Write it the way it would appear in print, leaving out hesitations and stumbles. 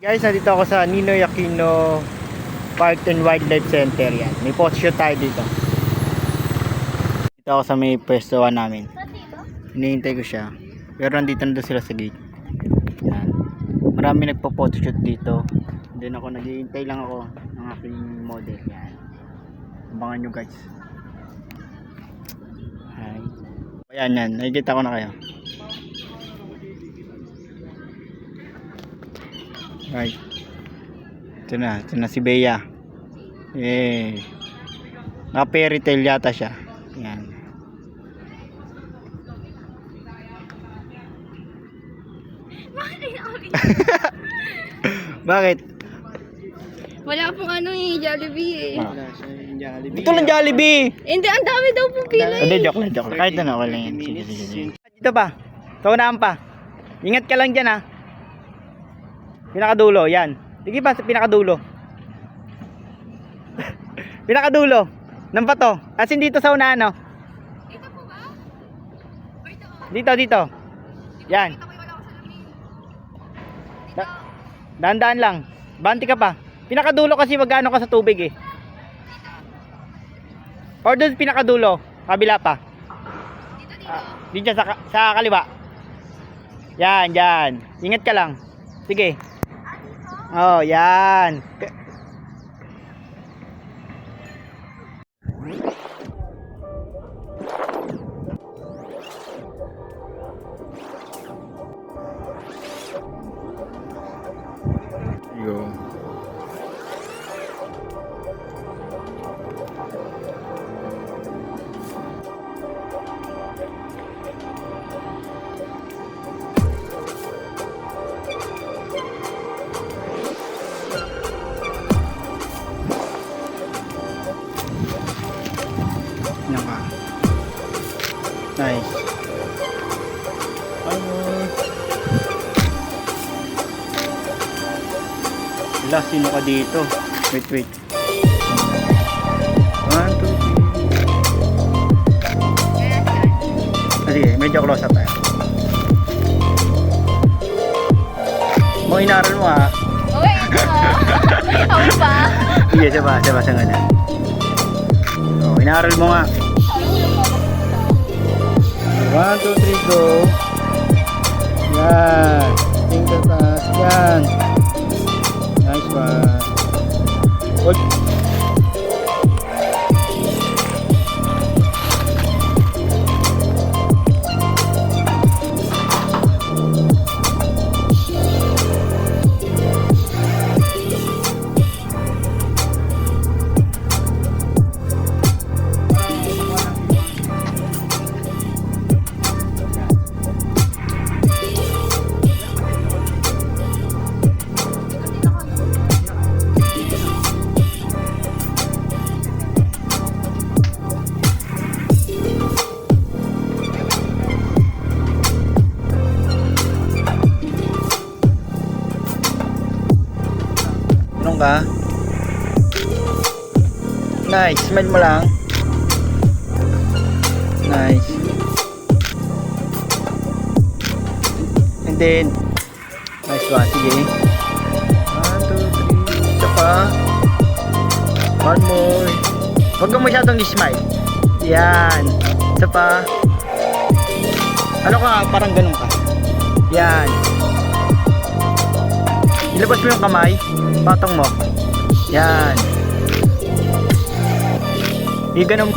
Guys, nandito ako sa Ninoy Aquino Park and Wildlife Center. Yan. May photoshoot tayo dito. Dito ako sa may pwestuhan namin. Hinihintay ko siya. Pero nandito na sila sa gate. Yan. Marami nagpo-photoshoot dito. Then ako naghihintay lang ako ng aking model. Yan. Abangan nyo guys. Hi. Ayan yan. Nakikita ko na kayo. Right. Ito na si Bea. Naka-fairy tail yata siya. Yan. Bakit? Wala pong Jollibee eh. Wala siyang Jollibee. Ito lang Jollibee. Hindi, ang dami daw pong pila eh. Hindi, joke lang. Kahit na wala yan. Sige. Dito pa. Sa unahan pa. Ingat ka lang dyan ha. Pinakadulo, yan. Sige pa, sa pinakadulo. Pinakadulo. Nang pa to. As in dito sa unahan, no? Ito po ba? Dito. Yan. Dahan-dahan lang. Banti ka pa. Pinakadulo kasi magano ka sa tubig eh. Or doon pinakadulo. Kabila pa. Dito sa kaliwa. Yan. Ingat ka lang. Sige. Oh, yan. Yo. Naka. Nice. Wala, sino ka dito? Wait. 1, 2, 3. Sige, medyo close up tayo. Mo inaral mo ha. Uy, ito ah. Ako pa. Sige, siya sa ganyan. Oh, inaral mo nga. 1, 2, 3, go. Yan. Tingnan taas. Yan. Nice one. Good. Ka. Nice, smile mo lang. Nice. And then nice one, sige. 1, 2, 3. Isa pa. One more. Huwag kang masyadong smile. Yan. Isa pa. Ano ka, parang ganun ka. Yan. Ilabas mo yung kamay, patong mo. Yan. Ganun.